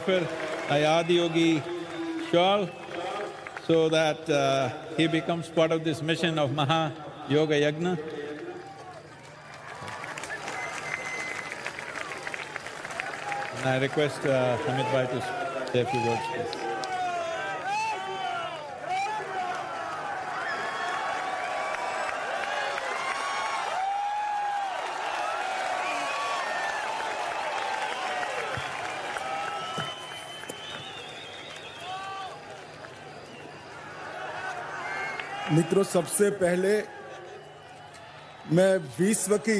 offer a Adiyogi shawl so that he becomes part of this mission of Maha Yoga Yagna. And I request Amit Bhai to say a few words, please. मित्रों, सबसे पहले मैं विश्व की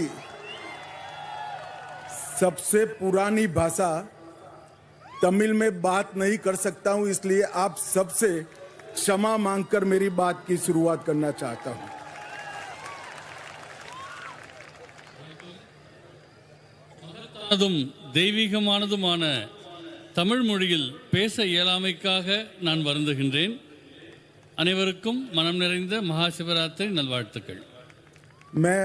सबसे पुरानी भाषा तमिल में बात नहीं कर सकता हूं, इसलिए आप सबसे क्षमा मांगकर मेरी बात की शुरुआत करना चाहता हूं। அதும் தெய்வீகமானதுமான தமிழ் மொழியில் பேச இயலாமைக்காக நான் வருந்துகின்றேன். அனைவருக்கும் மனம் நிறைந்த மகா சிவராத்திரி நல்வாழ்த்துக்கள். मैं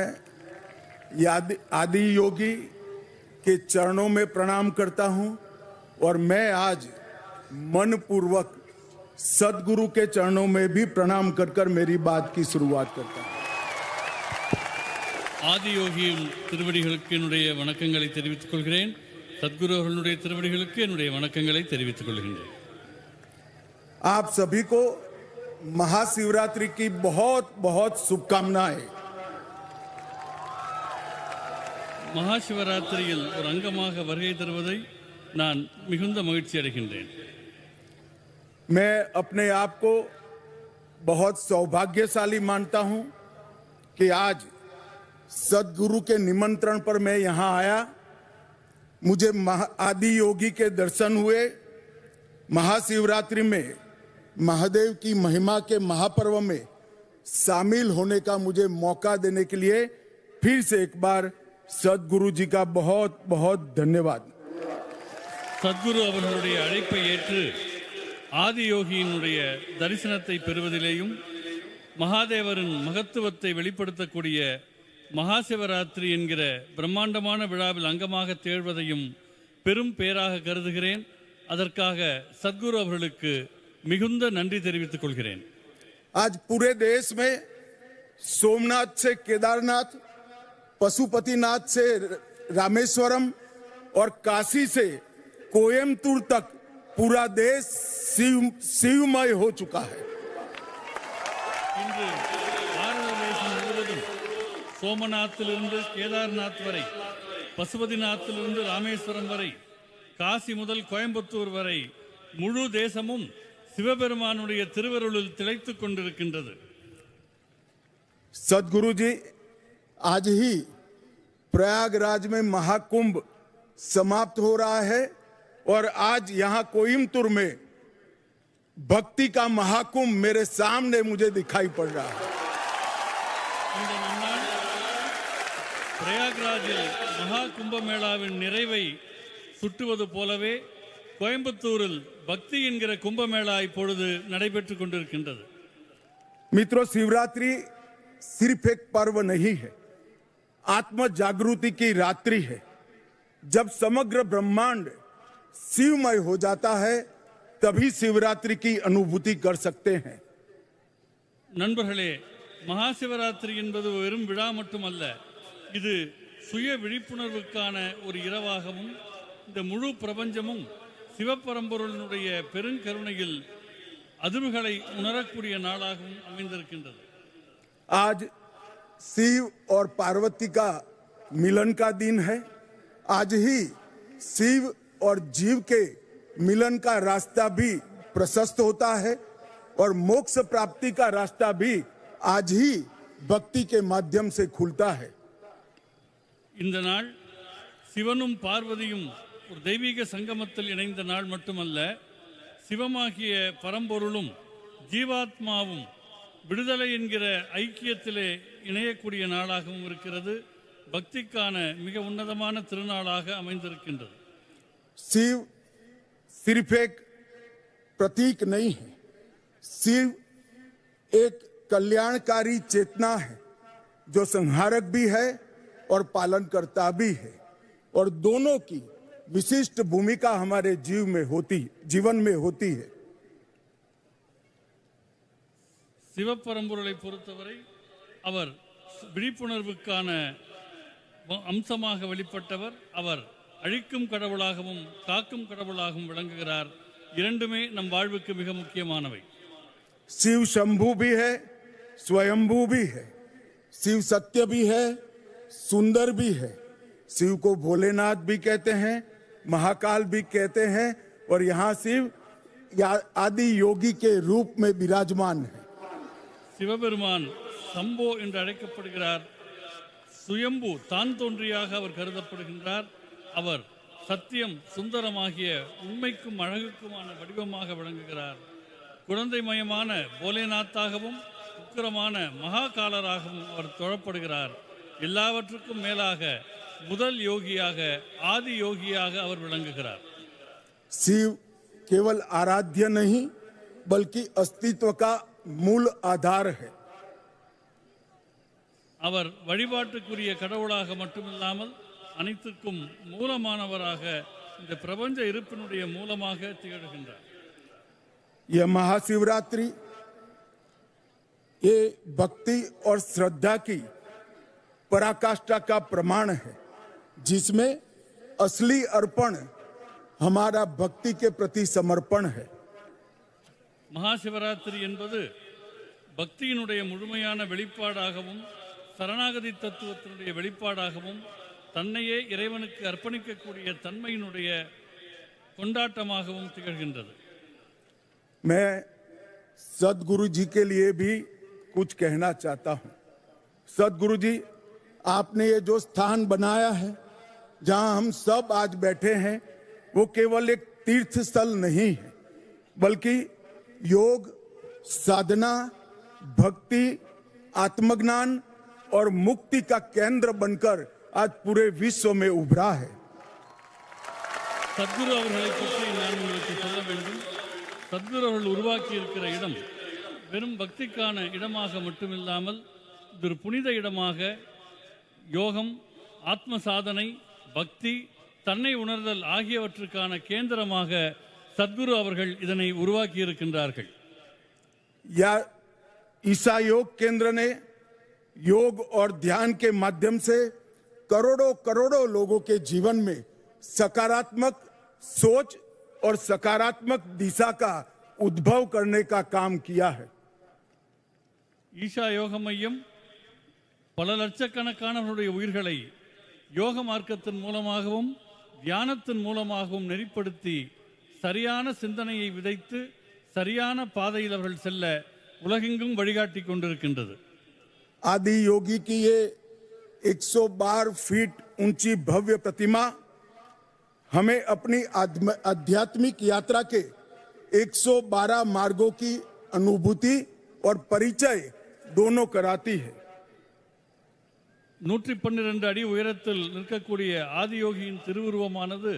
आदि योगी के चरणों में प्रणाम करता हूं और मैं आज मनपूर्वक सदगुरु के चरणों में भी प्रणाम कर मेरी बात की शुरुआत करता हूं. ஆதியோகியின் திருவடிகளுக்கு என்னுடைய வணக்கங்களை தெரிவித்துக் கொள்கிறேன். சத்குரு அவர்களுடைய திருவடிகளுக்கு என்னுடைய வணக்கங்களை தெரிவித்துக் கொள்கின்றேன். आप सभी को महाशिवरात्रि की बहुत बहुत शुभकामनाएं. மகாசிவராத்திரியில் ஒரு அங்கமாக வருகை தருவதை நான் மிகுந்த மகிழ்ச்சி அடைகின்றேன். मैं अपने आप को बहुत सौभाग्यशाली मानता हूं कि आज सदगुरु के निमंत्रण पर मैं यहां आया. मुझे आदि योगी के दर्शन हुए. महाशिवरात्रि में महादेव की महिमा के महापर्व में शामिल होने का मुझे मौका देने के लिए फिर से एक बार सदगुरु जी का बहुत बहुत धन्यवाद. சத்குரு அவர்களுடைய அழைப்பை ஏற்று ஆதியோகியினுடைய தரிசனத்தை பெறுவதிலேயும் மகாதேவரின் மகத்துவத்தை வெளிப்படுத்தக்கூடிய மகாசிவராத்திரி என்கிற பிரம்மாண்டமான விழாவில் அங்கமாக திகழ்வதையும் பெரும் பேராக கருதுகிறேன். அதற்காக சத்குரு அவர்களுக்கு மிகுந்த நன்றி தெரிவித்துக் கொள்கிறேன். आज पूरे देश में सोमनाथ से केदारनाथ, पशुपतिनाथ से रामेश्वरम और काशी से कोयम्बतूर तक पूरा देश शिवमय हो चुका है. இன்று பாரத தேசம் முழுவதும் சோமநாத்திலிருந்து கேதார்நாத் வரை, பசுபதிநாத்திலிருந்து ராமேஸ்வரம் வரை, காசி முதல் கோயம்புத்தூர் வரை முழு தேசமும் சிவபெருமானுடைய திருவருளில் திளைத்துக் கொண்டிருக்கின்றது. सदगुरु जी, आज ही प्रयागराज में महाकुंभ समाप्त हो रहा है और आज यहां कोयम्बतूर में भक्ति का महाकुंभ मेरे सामने मुझे दिखाई पड़ रहा है. இந்த நன்னாள் பிரயாக்ராஜில் மகா கும்பமேளாவின் நிறைவை சுட்டுவது போலவே கோயம்புத்தூரில் பக்தி என்கிற கும்பமேளா இப்பொழுது நடைபெற்றுக் கொண்டிருக்கின்றது. मित्रों, शिवरात्रि सिर्फ एक पर्व नहीं है, आत्म जागृति की रात्रि है. जब समग्र ब्रह्मांड शिवमय हो जाता है तभी शिवरात्रि की अनुभूति कर सकते हैं. நண்பர்களே, மகாசிவராத்திரி என்பது வெறும் விழா மட்டுமல்ல, இது சுய விழிப்புணர்வுக்கான ஒரு இரவாகவும் இந்த முழு பிரபஞ்சமும் சிவபரம்பொருளினுடைய பெருங்கருணையில் அதிர்வுகளை உணரக்கூடிய நாளாகவும் அமைந்திருக்கின்றது. आज शिव और पार्वती का मिलन का दिन है. आज ही शिव और जीव के मिलन का रास्ता भी प्रशस्त होता है और मोक्ष प्राप्ति का रास्ता भी आज ही भक्ति के माध्यम से खुलता है. இந்த நாள் சிவனும் பார்வதியும் ஒரு தெய்வீக சங்கமத்தில் இணைந்த நாள் மட்டுமல்ல, சிவமாகிய பரம்பொருளும் ஜீவாத்மாவும் விடுதலை என்கிற ஐக்கியத்திலே இணையக்கூடிய நாளாகவும் இருக்கிறது. பக்திக்கான மிக உன்னதமான திருநாளாக அமைந்திருக்கின்றது. शिव सिर्फ एक प्रतीक नहीं है, शिव एक कल्याणकारी चेतना है जो संहारक भी है और पालनकर्ता भी है, और दोनों की विशिष्ट भूमिका हमारे जीवन में होती है। சிவப்பரம்பொருளை பொறுத்தவரை அவர் விழிப்புணர்வுக்கான அம்சமாக வெளிப்பட்டவர். அவர் அழிக்கும் கடவுளாகவும் காக்கும் கடவுளாகவும் விளங்குகிறார். இரண்டுமே நம் வாழ்வுக்கு மிக முக்கியமானவை. शिव शंभू भी है, स्वयंभू भी है, शिव सत्य भी है, सुंदर भी है। शिव को भोलेनाथ भी कहते हैं, महाकाल भी कहते हैं, और यहाँ शिव आदि योगी के रूप में विराजमान है। சிவபெருமான் சம்போ என்று அழைக்கப்படுகிறார். சுயம்பு தான் தோன்றியாக அவர் கருதப்படுகின்றார். அவர் சத்தியம் சுந்தரமாகிய உண்மைக்கும் அழகுக்குமான வடிவமாக விளங்குகிறார். குழந்தைமயமான போலேநாத்தாகவும் உக்கிரமான மகாகாலராகவும் அவர் தொழப்படுகிறார். எல்லாவற்றுக்கும் மேலாக முதல் யோகியாக ஆதி யோகியாக அவர் விளங்குகிறார். शिव केवल आराध्य नहीं बल्कि अस्तित्व का मूल आधार है। அவர் வழிபாட்டுக்குரிய கடவுளாக மட்டுமில்லாமல் அனைத்துக்கும் மூலமானவராக இந்த பிரபஞ்ச இருப்பினுடைய மூலமாக திகழ்கின்றார். यह महाशिवरात्रि ये भक्ति और श्रद्धा की पराकाष्ठा का प्रमाण है, जिसमें असली अर्पण हमारा भक्ति के प्रति समर्पण है। மகாசிவராத்திரி என்பது பக்தியினுடைய முழுமையான வெளிப்பாடாகவும் சரணாகதி தத்துவத்தினுடைய வெளிப்பாடாகவும் தன்னையே இறைவனுக்கு அர்ப்பணிக்கக்கூடிய தன்மையினுடைய கொண்டாட்டமாகவும் திகழ்கின்றது. मैं सदगुरु जी के लिए भी कुछ कहना चाहता हूं। सदगुरु जी, आपने ये जो स्थान बनाया है जहां हम सब आज बैठे हैं, वो केवल एक तीर्थ स्थल नहीं है, बल्कि योग, साधना, भक्ति, आत्मज्ञान और मुक्ति का केंद्र बनकर आज पूरे विश्व में उभरा है। சத்குரு அவர்களை பற்றி நான் உங்களுக்கு சொல்ல வேண்டும். சத்குரு அவர்கள் உருவாக்கி இருக்கிற இடம் வெறும் பக்திக்கான இடமாக மட்டுமில்லாமல் இது ஒரு புனித இடமாக யோகம், ஆத்ம சாதனை, பக்தி, தன்னை உணர்தல் ஆகியவற்றுக்கான கேந்திரமாக சத்குரு அவர்கள் இதனை உருவாக்கி இருக்கின்றார்கள். या ईसा योग केंद्र ने योग और ध्यान के माध्यम से करोड़ों करोड़ों लोगों के जीवन में सकारात्मक सोच और सकारात्मक दिशा का उद्भव करने का काम किया है। ஈஷா யோக மையம் பல லட்சக்கணக்கானவர்களுடைய உயிர்களை யோக மார்க்கத்தின் மூலமாகவும் தியானத்தின் மூலமாகவும் நெறிப்படுத்தி சரியான சிந்தனையை விதைத்து சரியான பாதையில் அவர்கள் செல்ல உலகெங்கும் வழிகாட்டி கொண்டிருக்கின்றது. आदि योगी की ये 112 फीट ऊंची भव्य प्रतिमा हमें अपनी आध्यात्मिक यात्रा के 112 मार्गों की अनुभूति और परिचय दोनों कराती है। 112 அடி உயரத்தில் நிற்கக்கூடிய ஆதியோகியின் திருவுருவமானது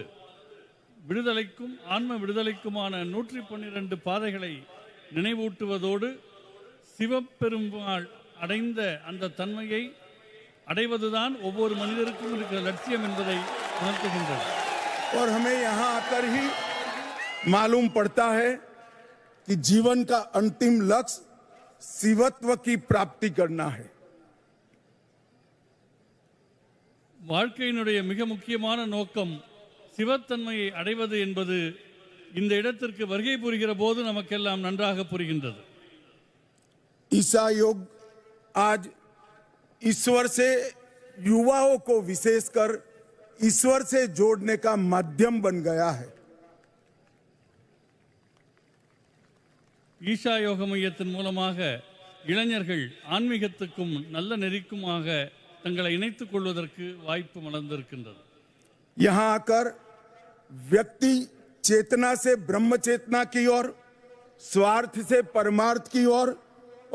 விடுதலைக்கும் ஆன்ம விடுதலைக்குமான 112 பாதைகளை நினைவூட்டுவதோடு சிவபெருமாள் அடைந்த அந்த தன்மையை அடைவதுதான் ஒவ்வொரு மனிதருக்கும் இருக்கிற லட்சியம் என்பதை உணர்த்துகின்றது. और हमें यहाँ आकर ही मालूम पड़ता है कि जीवन का अंतिम लक्ष्य शिवत्व की प्राप्ति करना है। வாழ்க்கையினுடைய மிக முக்கியமான நோக்கம் சிவத்தன்மையை அடைவது என்பது இந்த இடத்திற்கு வருகை புரிகிற போது நமக்கெல்லாம் நன்றாக புரிகின்றது. ईसा योग आज ईश्वर से युवाओं को विशेषकर ईश्वर से जोड़ने का माध्यम बन गया है। ஈஷா யோக மையத்தின் மூலமாக இளைஞர்கள் ஆன்மீகத்துக்கும் நல்ல நெறிக்குமாக தங்களை இணைத்துக் கொள்வதற்கு வாய்ப்பு மலர்ந்திருக்கின்றது. यहाँ आकर व्यक्ति चेतना से ब्रह्म चेतना की ओर, स्वार्थ से परमार्थ की ओर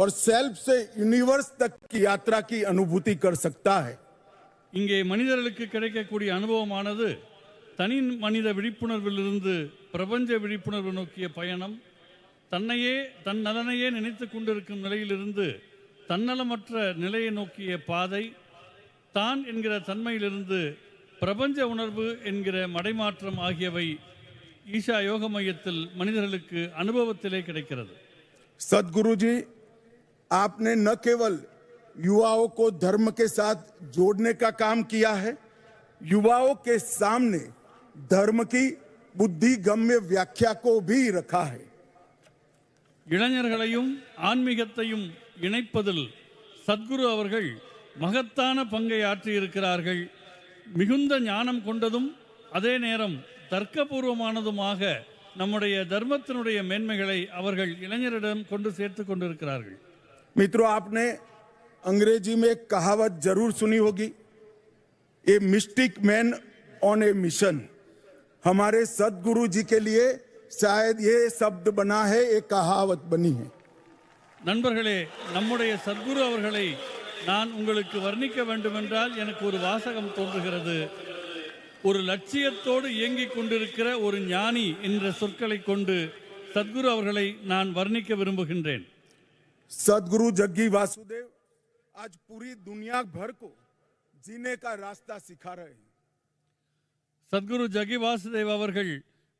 और सेल्फ से यूनिवर्स तक की यात्रा की अनुभूति कर सकता है। இங்கே மனிதர்களுக்கு கிடைக்கக்கூடிய அனுபவமானது தனி மனித விழிப்புணர்விலிருந்து பிரபஞ்ச விழிப்புணர்வு நோக்கிய பயணம், தன்னையே தன் நலனையே நினைத்து கொண்டிருக்கும் நிலையிலிருந்து தன்னலமற்ற நிலையை நோக்கிய பாதை, தான் என்கிற தன்மையிலிருந்து பிரபஞ்ச உணர்வு என்கிற மடைமாற்றம் ஆகியவை ஈஷா யோக மையத்தில் மனிதர்களுக்கு அனுபவத்திலே கிடைக்கிறது. सदगुरु जी, आपने न केवल युवाओं को धर्म के साथ जोड़ने का काम किया है, युवाओं के सामने धर्म की बुद्धिगम्य व्याख्या को भी रखा है. இளைஞர்களையும் ஆன்மீகத்தையும் இணைப்பதில் சத்குரு அவர்கள் மகத்தான பங்கை ஆற்றியிருக்கிறார்கள். மிகுந்த ஞானம் கொண்டதும் அதே நேரம் தர்க்கபூர்வமானதுமாக நம்முடைய தர்மத்தினுடைய மேன்மைகளை அவர்கள் இளைஞரிடம் கொண்டு சேர்த்து கொண்டிருக்கிறார்கள். मित्रों, आपने अंग्रेजी में एक कहावत जरूर सुनी होगी, a mystic man on A mission. हमारे सदगुरु जी के लिए शायद ये शब्द बना है, एक कहावत बनी है. நண்பர்களே, நம்முடைய சத்குரு அவர்களை நான் உங்களுக்கு வர்ணிக்க வேண்டுமென்றால் எனக்கு ஒரு வாசகம் தோன்றுகிறது. ஒரு லட்சியத்தோடு இயங்கிக் கொண்டிருக்கிற ஒரு ஞானி என்ற சொற்களை கொண்டு சத்குரு அவர்களை நான் வர்ணிக்க விரும்புகின்றேன். सदगुरु जग्गी वासुदेव आज पूरी दुनिया भर को जीने का रास्ता सिखा रहे हैं. சத்குரு ஜகி வாசுதேவ் அவர்கள்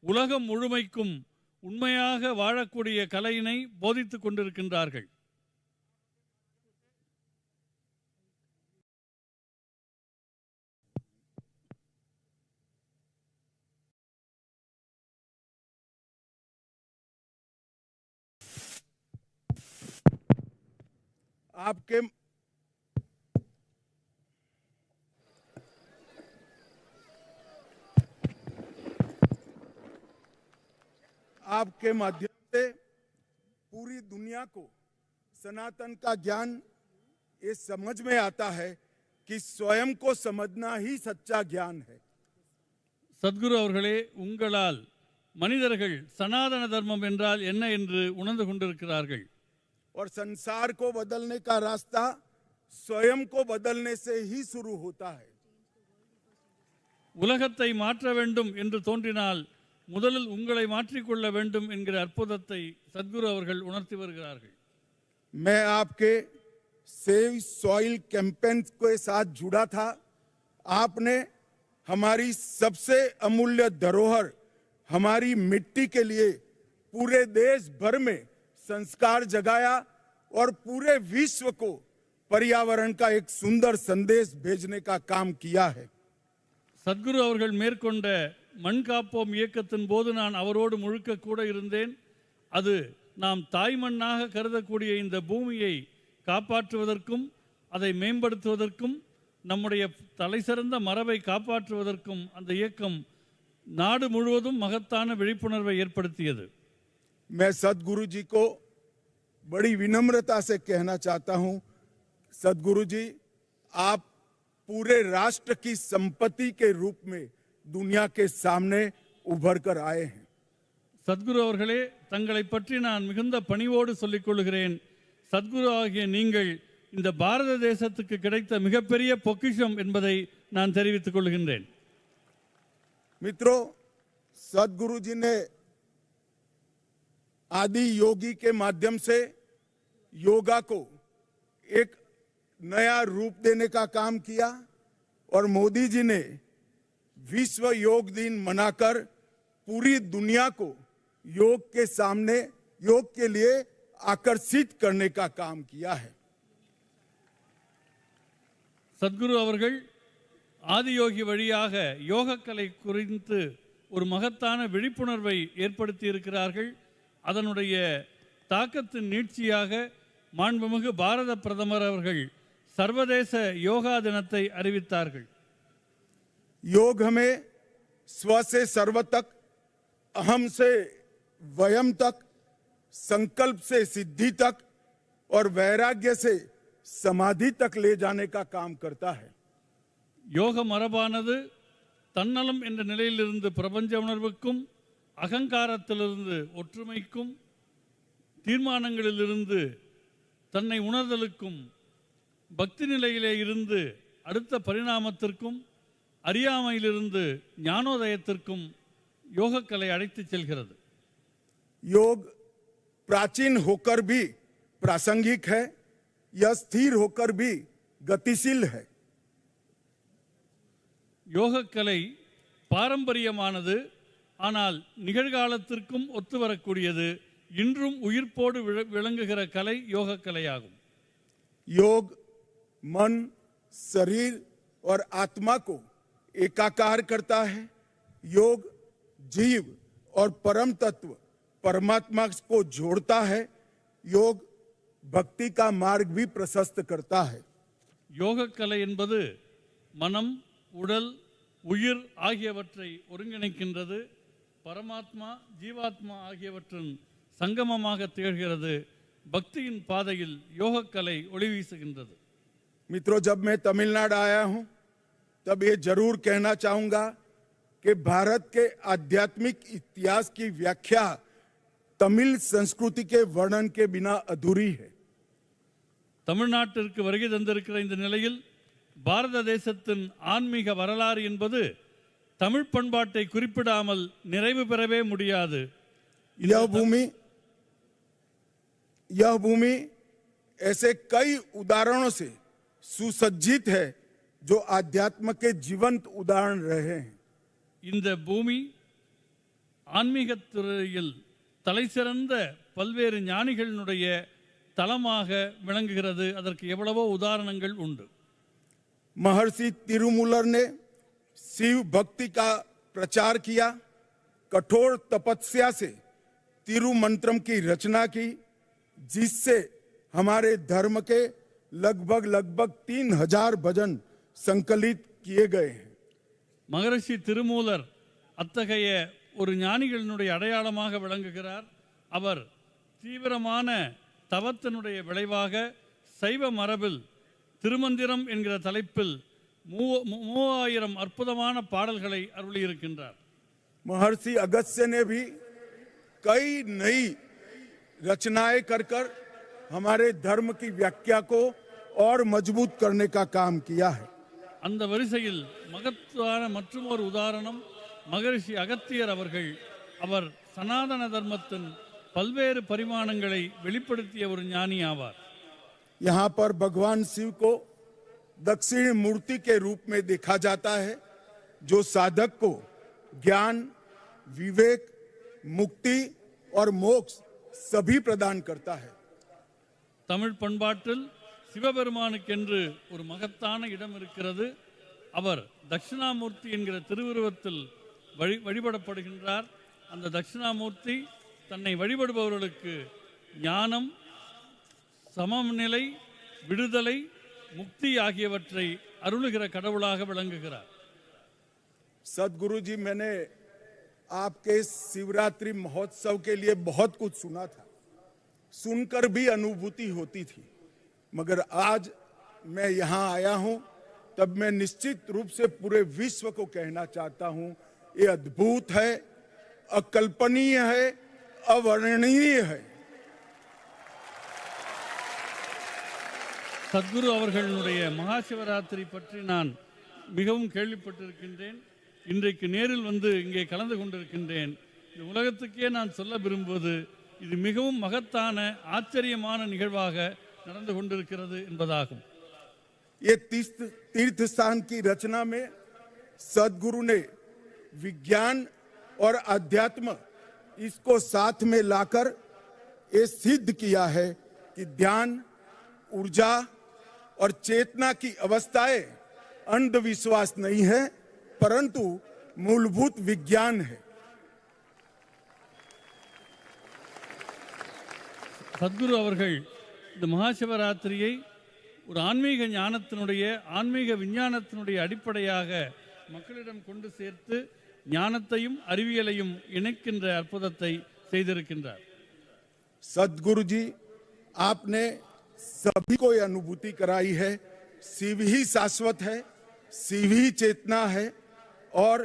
உலகம் முழுமைக்கும் உண்மையாக வாழக்கூடிய கலையினை போதித்துக் கொண்டிருக்கின்றார்கள். आपके माध्यम से पूरी दुनिया को सनातन का ज्ञान ये समझ में आता है कि स्वयं को समझना ही सच्चा ज्ञान है. சத்குரு அவர்களே, உங்களால் மனிதர்கள் சனாதன தர்மம் என்றால் என்ன என்று உணர்ந்து கொண்டிருக்கிறார்கள். और संसार को बदलने का रास्ता स्वयं को बदलने से ही शुरू होता है. உலகத்தை மாற்ற வேண்டும் என்று தோன்றினால் முதலில் உங்களை மாற்றிக்கொள்ள வேண்டும் என்கிற அற்புதத்தை சத்குரு அவர்கள் உணர்த்தி வருகிறார்கள். मैं आपके सेव सॉइल कैंपेन के साथ जुड़ा था. आपने हमारी सबसे अमूल्य धरोहर हमारी मिट्टी के लिए पूरे देश भर में संस्कार जगाया और पूरे विश्व को पर्यावरण का एक सुंदर संदेश भेजने का काम किया है. சத்குரு அவர்கள் மேற்கொண்ட மண் காப்போம் இயக்கத்தின் போது நான் அவரோடு முழுக்க கூட இருந்தேன். அது நாம் தாய் மண்ணாக கருதக்கூடிய இந்த பூமியை காப்பாற்றுவதற்கும் அதை மேம்படுத்துவதற்கும் நம்முடைய தலைசிறந்த மரபை காப்பாற்றுவதற்கும் அந்த இயக்கம் நாடு முழுவதும் மகத்தான விழிப்புணர்வை ஏற்படுத்தியது. मैं सदगुरु जी को बड़ी विनम्रता से कहना चाहता हूं, सदगुरु जी, आप पूरे राष्ट्र की संपत्ति के रूप में दुनिया के सामने उभर कर आए हैं. சத்குரு அவர்களே, தங்களை பற்றி நான் மிகுந்த பணிவோடு சொல்லிக் கொள்கிறேன். சத்குரு ஆகிய நீங்கள் இந்த பாரத தேசத்துக்கு கிடைத்த மிகப்பெரிய பொக்கிஷம் என்பதை நான் தெரிவித்துக் கொள்கின்றேன். मित्रों, सदगुरु जी ने आदि योगी के माध्यम से योगा को एक नया रूप देने का काम किया और मोदी जी ने विश्व योग दिन मनाकर पूरी दुनिया को योग के सामने योग के लिए आकर्षित करने का काम किया है. சத்குரு அவர்கள் ஆதியோகி வழியாக யோகக்கலை குறித்து ஒரு மகத்தான விழிப்புணர்வை ஏற்படுத்தி இருக்கிறார்கள். அதனுடைய தாக்கத்தின் நீட்சியாக மாண்புமிகு பாரத பிரதமர் அவர்கள் சர்வதேச யோகா தினத்தை அறிவித்தார்கள். योग हमें स्व से सर्व तक, अहम से वयम तक, संकल्प से सिद्धि तक और वैराग्य से समाधि तक ले जाने का काम करता है. யோக மரபானது தன்னலம் என்ற நிலையிலிருந்து பிரபஞ்ச உணர்வுக்கும், அகங்காரத்திலிருந்து ஒற்றுமைக்கும், தீர்மானங்களிலிருந்து தன்னை உணர்தலுக்கும், பக்தி நிலையிலே இருந்து அடுத்த பரிணாமத்திற்கும், அறியாமையிலிருந்து ஞானோதயத்திற்கும் யோகக்கலை அழைத்துச் செல்கிறது. योग प्राचीन होकर भी प्रासंगिक है, यह स्थिर होकर भी गतिशील है. யோகக்கலை பாரம்பரியமானது, ஆனால் நிகழ்காலத்திற்கும் ஒத்து வரக்கூடியது. இன்றும் உயிர்ப்போடு விளங்குகிற கலை யோகக்கலையாகும். योग मन, शरीर और आत्मा को एकाकार करता है। योग जीव और परम तत्व परमात्मा को जोड़ता है। योग भक्ति का मार्ग भी प्रशस्त करता है। யோகக்கலை என்பது மனம், உடல், உயிர் ஆகியவற்றை ஒருங்கிணைக்கின்றது. பரமாத்மா, ஜீவாத்மா ஆகியவற்றின் சங்கமமாக திகழ்கிறது. பக்தியின் பாதையில் யோகக்கலை ஒளி வீசுகின்றது. मित्रों, जब मैं तमिलनाडु आया हूं तब ये जरूर कहना चाहूंगा कि भारत के आध्यात्मिक इतिहास की व्याख्या तमिल संस्कृति के वर्णन के बिना अधूरी है। தமிழ்நாட்டிற்கு வருகை தந்திருக்கிற இந்த நிலையில் பாரத தேசத்தின் ஆன்மீக வரலாறு என்பது தமிழ் பண்பாட்டை குறிப்பிடாமல் நிறைவு பெறவே முடியாது. यह भूमि ऐसे कई उदाहरणों से सुसज्जित है जो आध्यात्म के जीवंत उदाहरण रहे हैं। இந்த பூமி ஆன்மீகத் துறையில் தலைசிறந்த பல்வேறு ஞானிகளினுடைய தலமாக விளங்குகிறது. அதற்கு எவ்வளவோ உதாரணங்கள் உண்டு. महर्षि तिरुमूलर ने शिव भक्ति का प्रचार किया, कठोर तपस्या से तिरुमंत्रम की रचना की, जिससे हमारे धर्म के लगभग 3000 भजन संकलित किए गए हैं। மகரிஷி திருமூலர் அத்தகைய ஒரு ஞானிகளினுடைய அடையாளமாக விளங்குகிறார். அவர் தீவிரமான தவத்தினுடைய விளைவாக சைவ மரபில் திருமந்திரம் என்கிற தலைப்பில் 3000 அற்புதமான பாடல்களை அருளியிருக்கின்றார். महर्षि अगस्त्य ने भी कई नई रचनाएं कर हमारे धर्म की व्याख्या को और मजबूत करने का काम किया है। அந்த வரிசையில் மகத்தான மற்றொரு உதாரணம் மகரிஷி அகத்தியர் அவர்கள். அவர் சனாதன தர்மத்தின் பல்வேறு பரிமாணங்களை வெளிப்படுத்திய ஒரு ஞானி ஆவார். यहाँ पर भगवान शिव को दक्षिण मूर्ति के रूप में देखा जाता है, जो साधक को ज्ञान, विवेक, मुक्ति और मोक्ष सभी प्रदान करता है। தமிழ் பண்பாட்டில் சிவபெருமானுக்கென்று ஒரு மகத்தான இடம் இருக்கிறது. அவர் தட்சிணாமூர்த்தி என்கிற திருவுருவத்தில் வழிபடப்படுகின்றார். அந்த தட்சிணாமூர்த்தி தன்னை வழிபடுபவர்களுக்கு ஞானம், சமநிலை, விடுதலை, முக்தி ஆகியவற்றை அருளுகிற கடவுளாக விளங்குகிறார். सदगुरु जी, मैंने आपके शिवरात्रि महोत्सव के लिए बहुत कुछ सुना था, सुनकर भी अनुभूति होती थी, मगर आज मैं यहाँ आया हूँ तब मैं निश्चित रूप से पूरे विश्व को कहना चाहता हूँ, ये अद्भुत है, अकल्पनीय है, अवर्णनीय है। சத்குரு அவர்களுடைய மகா சிவராத்திரி பற்றி நான் மிகவும் கேள்விப்பட்டிருக்கின்றேன். இன்றைக்கு நேரில் வந்து இங்கே கலந்து கொண்டிருக்கின்றேன். இந்த உலகத்துக்கே நான் சொல்ல விரும்புவது, இது மிகவும் மகத்தான ஆச்சரியமான நிகழ்வாக நடந்து கொண்டிருக்கிறது என்பதாகும். ये तीर्थ स्थान की रचना में सदगुरु ने विज्ञान और अध्यात्म इसको साथ में लाकर ये सिद्ध किया है कि ध्यान, ऊर्जा और चेतना की अवस्थाएं अंधविश्वास नहीं है, परंतु मूलभूत विज्ञान है। சத்குரு அவர்கள் இந்த மகா சிவராத்திரியை ஒரு ஆன்மீக ஞானத்தினுடைய, ஆன்மீக விஞ்ஞானத்தினுடைய அடிப்படையாக மக்களிடம் கொண்டு சேர்த்து ஞானத்தையும் அறிவியலையும் இணைக்கின்ற அற்புதத்தை செய்திருக்கின்றார். सदगुरु जी, आपने सभी को यह अनुभूति कराई है, शिव ही शाश्वत है, शिव ही चेतना है और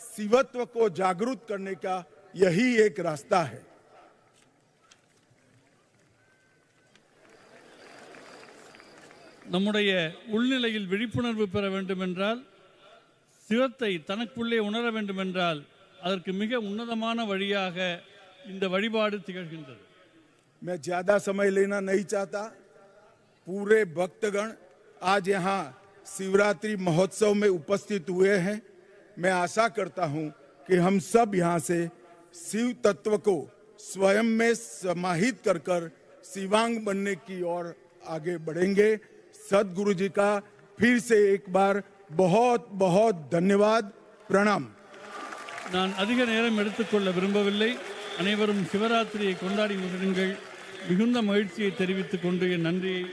शिवत्व को जागरूक करने का यही एक रास्ता है। நம்முடைய உள்நிலையில் விழிப்புணர்வு பெற வேண்டுமென்றால், சிவத்தை தனக்குள்ளே உணர வேண்டுமென்றால் அதற்கு மிக உன்னதமான வழியாக இந்த வழிபாடு திகழ்கின்றது. मैं ज्यादा समय लेना नहीं चाहता। पूरे भक्तगण आज यहाँ शिवरात्रि महोत्सव में उपस्थित हुए हैं। मैं आशा करता हूं कि हम सब यहाँ से शिव तत्व को स्वयं में समाहित कर कर शिवांग बनने की ओर आगे बढ़ेंगे। सद्गुरु जी का फिर से एक बार बहुत बहुत धन्यवाद, प्रणाम। நான் அதிக நேரம் எடுத்துக்கொள்ள விரும்பவில்லை. அனைவரும் சிவராத்திரியை கொண்டாடி மகிழுங்கள். மிகுந்த மகிழ்ச்சியை தெரிவித்துக் கொண்டு என் நன்றியை